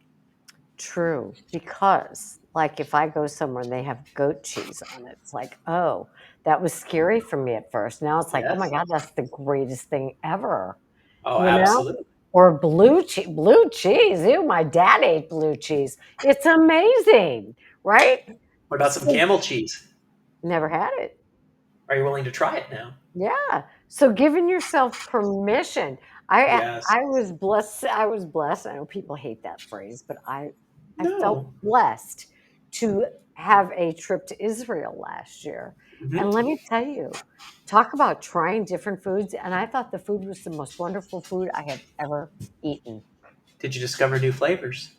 True, because like if I go somewhere and they have goat cheese on it, it's like, oh, that was scary for me at first. Now it's like, oh my Yes. God, that's the greatest thing ever, Oh, you know? absolutely. Or blue cheese. Ew, my dad ate blue cheese. It's amazing, right? What about some So camel cheese? never had it. Are you willing to try it now? Yeah. So giving yourself permission. Yes. I was blessed. I was blessed. I know people hate that phrase, but I felt No. blessed to have a trip to Israel last year. And let Hmm. me tell you, talk about trying different foods. And I thought the food was the most wonderful food I have ever eaten. Did you discover new flavors?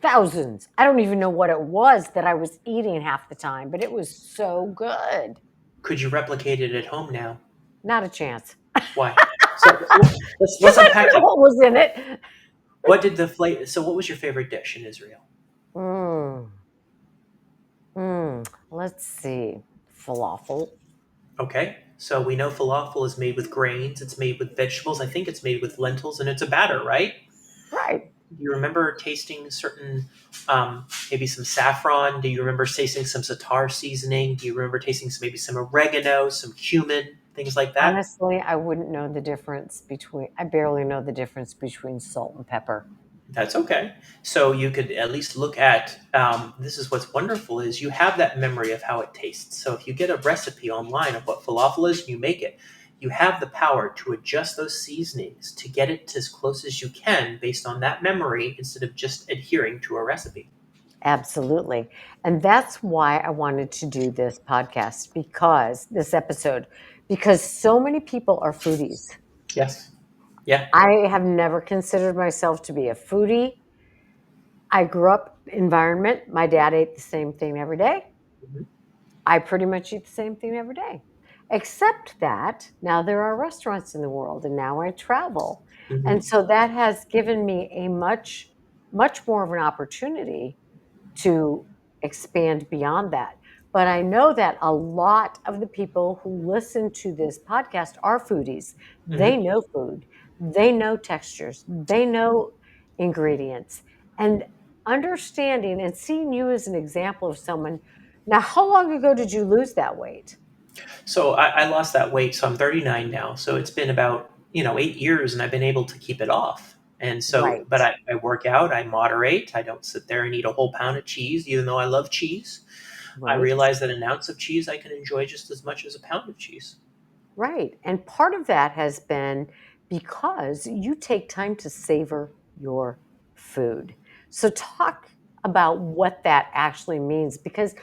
Thousands. I don't even know what it was that I was eating half the time, but it was so good. Could you replicate it at home now? Not a chance. Why? So let's Because I don't unpack know that. what was in it. What did the flavor? So what was your favorite dish in Israel? Mm, let's see. Falafel. Okay. So we know falafel is made with grains. It's made with vegetables. I think it's made with lentils, and it's a batter, right? Right. Do you remember tasting certain, maybe some saffron? Do you remember tasting some za'atar seasoning? Do you remember tasting maybe some oregano, some cumin, things like that? Honestly, I wouldn't know the difference between, I barely know the difference between salt and pepper. That's okay. So you could at least look at. This is what's wonderful is you have that memory of how it tastes. So if you get a recipe online of what falafel is and you make it, you have the power to adjust those seasonings to get it as close as you can based on that memory instead of just adhering to a recipe. Absolutely. And that's why I wanted to do this podcast this episode, because so many people are foodies. Yes. Yeah. I have never considered myself to be a foodie. I grew up environment. My dad ate the same thing every day. Mhm. I pretty much eat the same thing every day, except that now there are restaurants in the world and now I travel. And Mhm. so that has given me a much more of an opportunity to expand beyond that. But I know that a lot of the people who listen to this podcast are foodies. They Mhm. know food, they know textures, they know ingredients. And understanding and seeing you as an example of someone. Now, how long ago did you lose that weight? So I lost that weight. So I'm 39 now. So it's been about 8 years, and I've been able to keep it off. And so, Right, but I work out. I moderate. I don't sit there and eat a whole pound of cheese, even though I love cheese. I right. realize that an ounce of cheese I can enjoy just as much as a pound of cheese. Right. And part of that has been because you take time to savor your food. So, talk about what that actually means because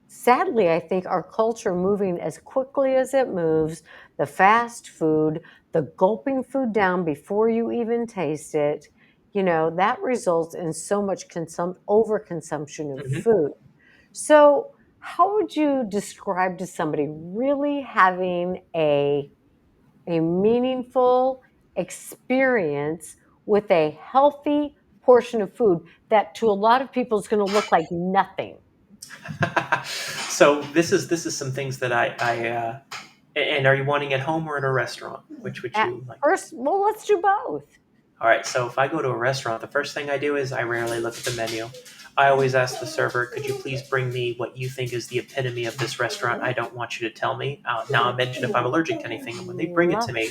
sadly, I think our culture moving as quickly as it moves, the fast food, the gulping food down before you even taste it, that results in so much overconsumption of Hmm. food. So, how would you describe to somebody really having a meaningful experience with a healthy portion of food that to a lot of people is going to look like nothing? So this is some things that and are you wanting at home or at a restaurant? Which would At you like? first, well, let's do both. All right, so if I go to a restaurant, the first thing I do is I rarely look at the menu. I always ask the server, could you please bring me what you think is the epitome of this restaurant? I don't want you to tell me. Now, I mentioned if I'm allergic to anything, and when they bring it to Love me,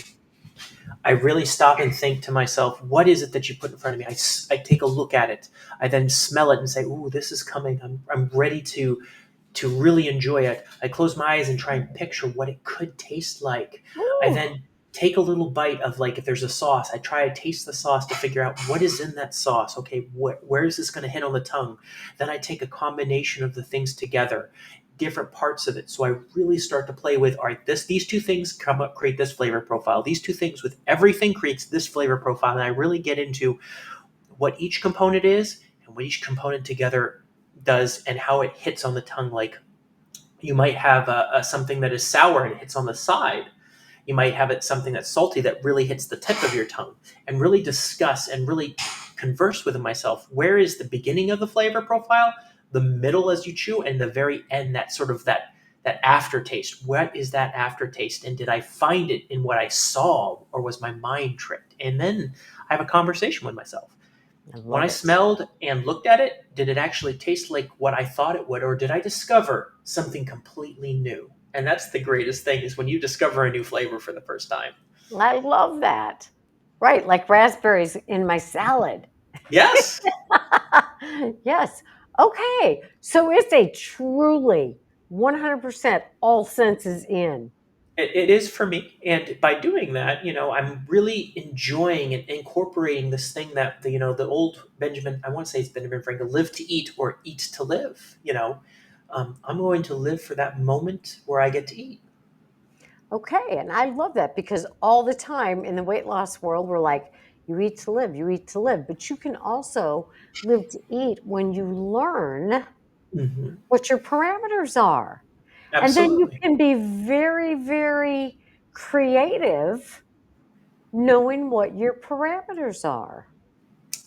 I really stop and think to myself, what is it that you put in front of me? I take a look at it. I then smell it and say, ooh, this is coming. I'm ready to really enjoy it. I close my eyes and try and picture what it could taste like. I Ooh, then take a little bite of, like, if there's a sauce, I try to taste the sauce to figure out what is in that sauce. Okay, where is this going to hit on the tongue? Then I take a combination of the things together, different parts of it. So I really start to play with, all right, these two things come up, create this flavor profile. These two things with everything creates this flavor profile. And I really get into what each component is and what each component together does and how it hits on the tongue like You might have something that is sour and hits on the side. You might have it something that's salty that really hits the tip of your tongue, and really discuss and really converse with myself. Where is the beginning of the flavor profile, the middle as you chew, and the very end, that sort of that aftertaste? What is that aftertaste? And did I find it in what I saw, or was my mind tricked? And then I have a conversation with myself. I When I love it. smelled and looked at it, did it actually taste like what I thought it would, or did I discover something completely new? And that's the greatest thing, is when you discover a new flavor for the first time. I love that. Right, like raspberries in my salad. Yes, Yes. Okay. So it's a truly 100% all senses in. it is for me. And by doing that, I'm really enjoying and incorporating this thing that the old Benjamin, I want to say it's Benjamin Franklin, live to eat or eat to live. I'm going to live for that moment where I get to eat. Okay. And I love that because all the time in the weight loss world, we're like, you eat to live, you eat to live. But you can also live to eat when you learn Hmm. what your parameters are. And then you Absolutely. can be very, very creative knowing what your parameters are.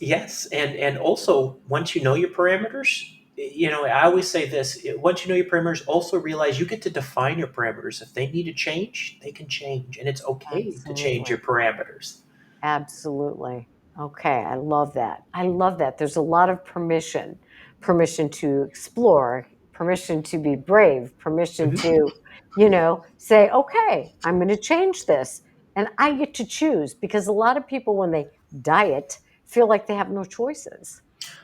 Yes, and also, once you know your parameters, I always say this: once you know your parameters, also realize you get to define your parameters. If they need to change, they can change, and it's okay to change Absolutely. your parameters. Absolutely. Okay, I love that. I love that. There's a lot of permission, permission to explore, permission to be brave, permission Mhm. to, say, okay, I'm going to change this. And I get to choose because a lot of people, when they diet, feel like they have no choices.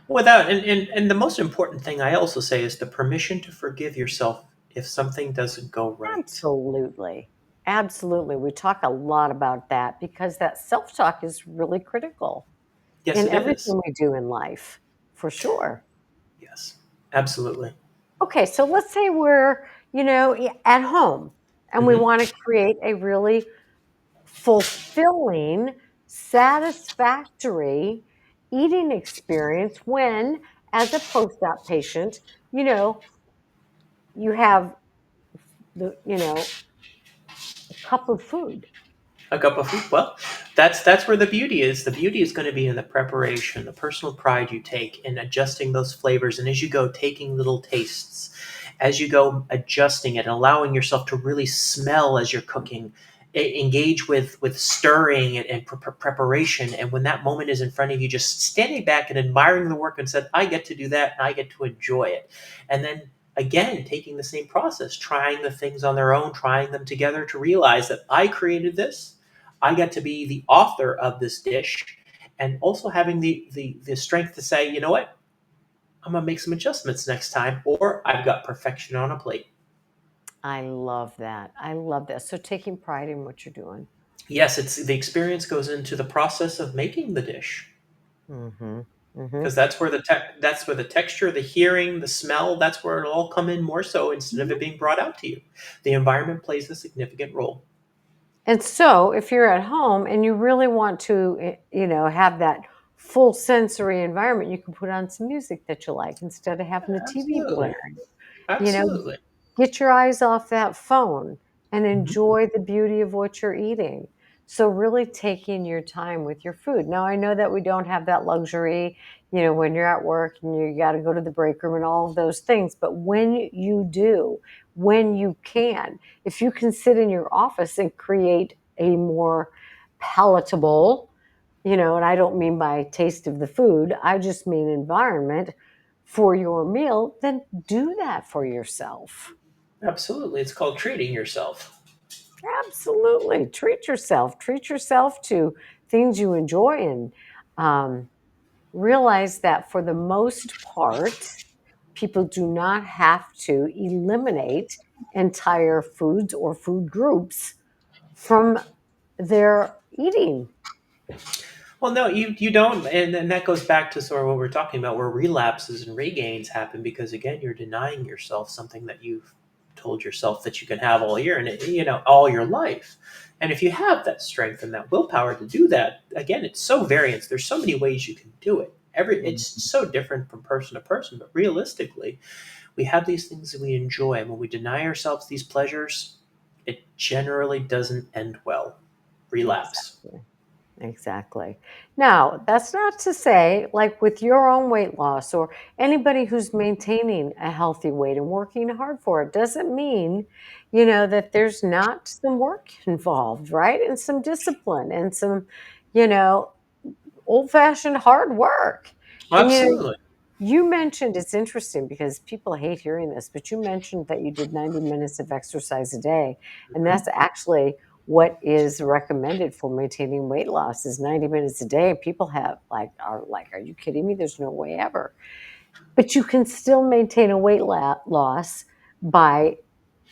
Without and the most important thing I also say is the permission to forgive yourself if something doesn't go right. Absolutely. Absolutely. We talk a lot about that because that self talk is really critical Yes, in it is. everything we do in life, for sure. Yes, absolutely. Okay, so let's say we're, at home and we Hmm. want to create a really fulfilling, satisfactory eating experience when, as a post-op patient, you know, you have a cup of food. A cup of food. Well, that's where the beauty is. The beauty is going to be in the preparation, the personal pride you take in adjusting those flavors, and as you go, taking little tastes, as you go adjusting it, and allowing yourself to really smell as you're cooking, engage with stirring and preparation. And when that moment is in front of you, just standing back and admiring the work, and said, "I get to do that, and I get to enjoy it." And then again, taking the same process, trying the things on their own, trying them together, to realize that I created this, I get to be the author of this dish, and also having the strength to say, you know what, I'm gonna make some adjustments next time, or I've got perfection on a plate. I love that. I love that. So taking pride in what you're doing. Yes, it's the experience goes into the process of making the dish, Mhm. Mhm. because that's where the texture, the hearing, the smell, that's where it'll all come in more so, instead of it being brought out to you. The environment plays a significant role. And so, if you're at home and you really want to, have that full sensory environment, you can put on some music that you like instead of having the TV Absolutely, blaring. You know, absolutely. get your eyes off that phone and Mhm. enjoy the beauty of what you're eating. So, really taking your time with your food. Now, I know that we don't have that luxury, when you're at work and you got to go to the break room and all of those things. But when you do, when you can, if you can sit in your office and create a more palatable, and I don't mean by taste of the food, I just mean environment for your meal, then do that for yourself. Absolutely, it's called treating yourself. Absolutely. Treat yourself. Treat yourself to things you enjoy and um, realize that for the most part, people do not have to eliminate entire foods or food groups from their eating. Well, no, you don't, and that goes back to sort of what we're talking about, where relapses and regains happen, because again, you're denying yourself something that you've told yourself that you can have all year, and all your life. And if you have that strength and that willpower to do that, again, it's so variance. There's so many ways you can do it. It's so different from person to person, but realistically, we have these things that we enjoy, and when we deny ourselves these pleasures, it generally doesn't end well. Relapse. Exactly. Exactly. Now, that's not to say, like with your own weight loss or anybody who's maintaining a healthy weight and working hard for it, doesn't mean, that there's not some work involved, right? And some discipline and some, you know, old-fashioned hard work. And Absolutely. you mentioned it's interesting because people hate hearing this, but you mentioned that you did 90 minutes of exercise a day, and Mhm. that's actually what is recommended for maintaining weight loss is 90 minutes a day. People are like, are you kidding me? There's no way ever. But you can still maintain a loss by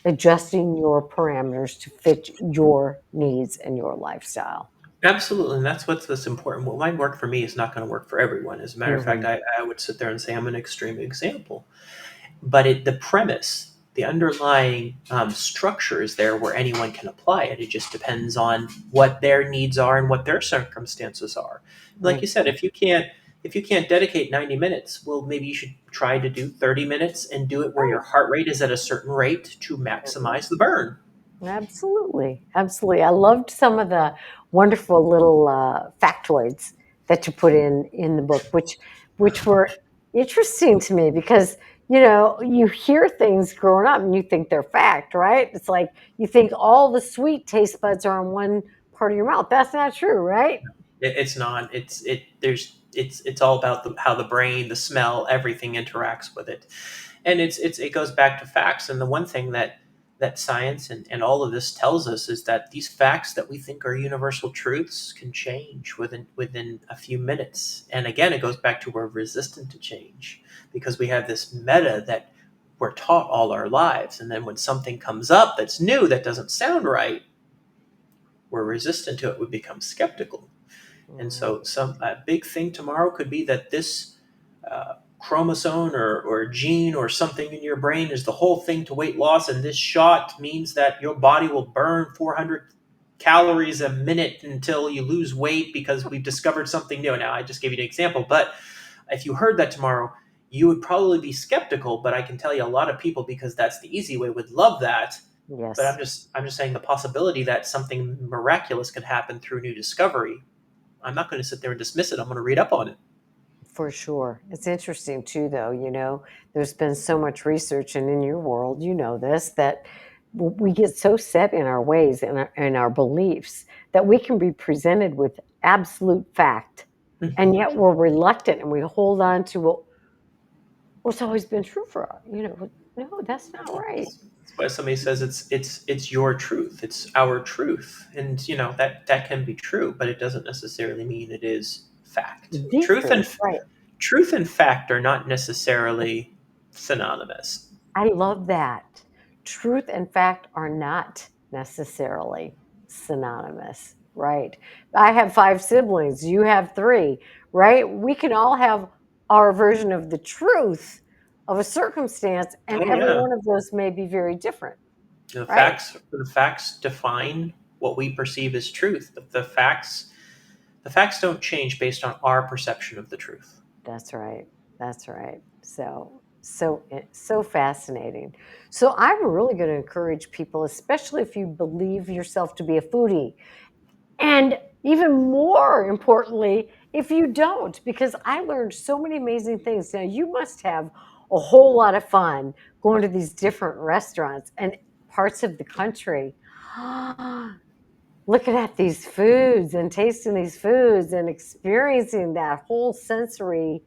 adjusting your parameters to fit your needs and your lifestyle. Absolutely, and that's what's important. What might work for me is not going to work for everyone. As a matter of fact, Mhm. I would sit there and say I'm an extreme example. But the premise, the underlying structure is there where anyone can apply it. It just depends on what their needs are and what their circumstances are. Like you said, Exactly. if you can't dedicate 90 minutes, well, maybe you should try to do 30 minutes and do it where your Right. heart rate is at a certain rate to maximize the burn. Absolutely, absolutely. I loved some of the wonderful little factoids that you put in the book, which were interesting to me because you hear things growing up and you think they're fact, right? It's like you think all the sweet taste buds are in one part of your mouth. That's not true, right? It's not. It's all about how the brain, the smell, everything interacts with it, and it goes back to facts. And the one thing that science and all of this tells us is that these facts that we think are universal truths can change within a few minutes. And again, it goes back to we're resistant to change because we have this meta that we're taught all our lives, and then when something comes up that's new that doesn't sound right, we're resistant to it. We become skeptical. And so, Right. some a big thing tomorrow could be that this chromosome or gene or something in your brain is the whole thing to weight loss, and this shot means that your body will burn 400 calories a minute until you lose weight because we've discovered something new. Now, I just gave you an example, but if you heard that tomorrow, you would probably be skeptical. But I can tell you, a lot of people, because that's the easy way, would love that. But Yes. I'm just saying the possibility that something miraculous could happen through new discovery, I'm not going to sit there and dismiss it. I'm going to read up on it. For sure. It's interesting too, though, there's been so much research, and in your world, you know this, that we get so set in our ways and our beliefs that we can be presented with absolute fact, and Mhm. yet we're reluctant and we hold on to what's always been true for us. No, that's not right. That's why somebody says it's your truth, it's our truth, and that can be true, but it doesn't necessarily mean it is fact. The truth, right? Truth and fact are not necessarily synonymous. I love that. Truth and fact are not necessarily synonymous, right? I have 5 siblings, you have 3, right? We can all have our version of the truth of a circumstance, and Oh every yeah, one of those may be very different, right? the facts define what we perceive as truth, but the facts don't change based on our perception of the truth. That's right. That's right. So fascinating. So I'm really going to encourage people, especially if you believe yourself to be a foodie, and even more importantly, if you don't, because I learned so many amazing things. Now, you must have a whole lot of fun going to these different restaurants and parts of the country, looking at these foods and tasting these foods and experiencing that whole sensory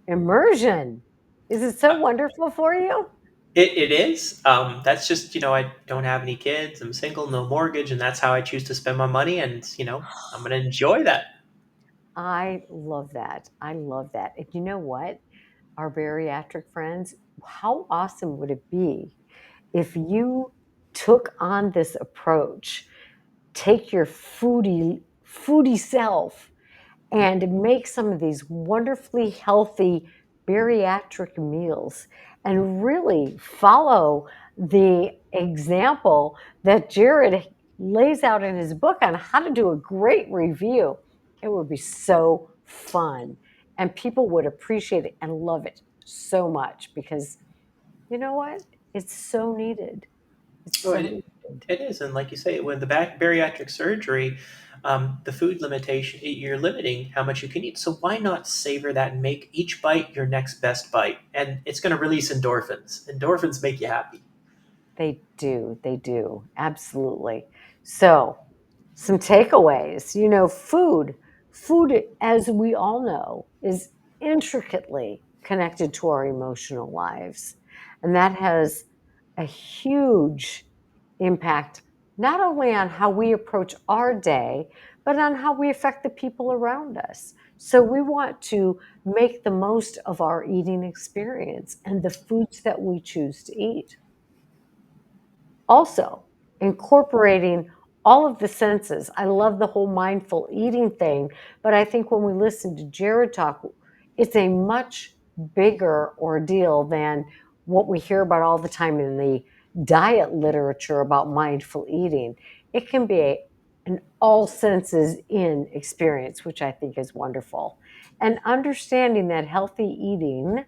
immersion. Is it so wonderful for you? It is. That's just, I don't have any kids. I'm single, no mortgage, and that's how I choose to spend my money. And, I'm going to enjoy that. I love that. I love that. And you know what? Our bariatric friends, how awesome would it be if you took on this approach, take your foodie self and make some of these wonderfully healthy bariatric meals and really follow the example that Jared lays out in his book on how to do a great review. It would be so fun. And people would appreciate it and love it so much because you know what? It's so needed. It's Oh, so it needed. it is, and like you say, with the back bariatric surgery, the food limitation, you're limiting how much you can eat. So why not savor that and make each bite your next best bite? And it's going to release endorphins. Endorphins make you happy. They do. They do. Absolutely. So, some takeaways. Food, as we all know, is intricately connected to our emotional lives. And that has a huge impact, not only on how we approach our day, but on how we affect the people around us. So, we want to make the most of our eating experience and the foods that we choose to eat. Also, incorporating all of the senses. I love the whole mindful eating thing, but I think when we listen to Jared talk, it's a much bigger ordeal than what we hear about all the time in the diet literature about mindful eating. It can be an all senses in experience, which I think is wonderful. And understanding that healthy eating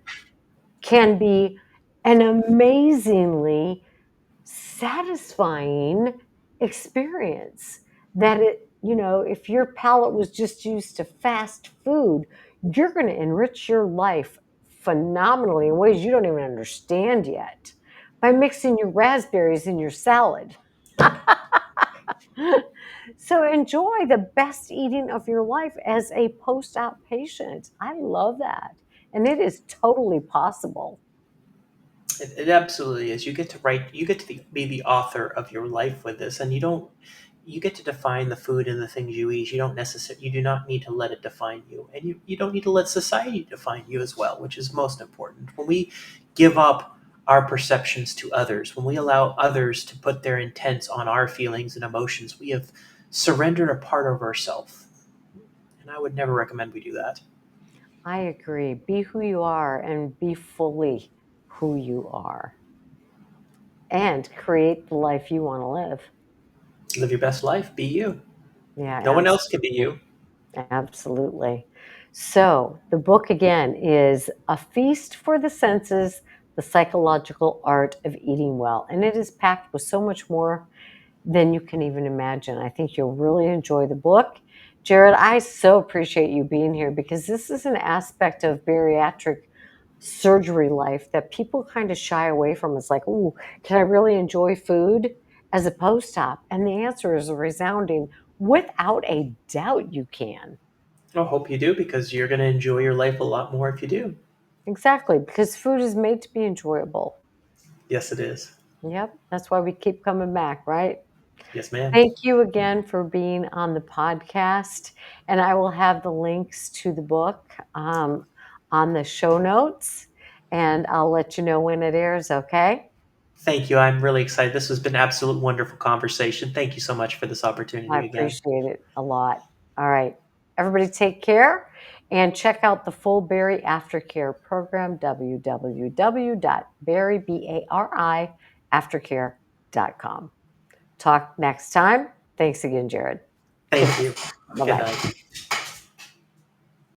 can be an amazingly satisfying experience that if your palate was just used to fast food, you're going to enrich your life phenomenally in ways you don't even understand yet by mixing your raspberries in your salad. So enjoy the best eating of your life as a post-op patient. I love that. And it is totally possible. It absolutely is. You get to write. You get to be the author of your life with this, and you don't. You get to define the food and the things you eat. You don't necessarily. You do not need to let it define you, and you don't need to let society define you as well, which is most important. When we give up our perceptions to others, when we allow others to put their intents on our feelings and emotions, we have surrendered a part of ourselves. And I would never recommend we do that. I agree. Be who you are and be fully who you are and create the life you want to live. Live your best life. Be you. Yeah, No one else can be absolutely. you. Absolutely. So, the book again is A Feast for the Senses, The Psychological Art of Eating Well. And it is packed with so much more than you can even imagine. I think you'll really enjoy the book. Jared, I so appreciate you being here because this is an aspect of bariatric surgery life that people kind of shy away from. It's like, ooh, can I really enjoy food as a post op? And the answer is a resounding, without a doubt, you can. I hope you do because you're going to enjoy your life a lot more if you do. Exactly, because food is made to be enjoyable. Yes, it is. Yep, that's why we keep coming back, right? Yes, ma'am. Thank you again for being on the podcast. And I will have the links to the book on the show notes, and I'll let you know when it airs, okay? Thank you. I'm really excited. This has been an absolute wonderful conversation. Thank you so much for this I opportunity again. appreciate it a lot. All right. Everybody take care and check out the full Berry Aftercare program, www.berryaftercare.com. Talk next time. Thanks again, Jared. Thank you. Bye Good bye. night.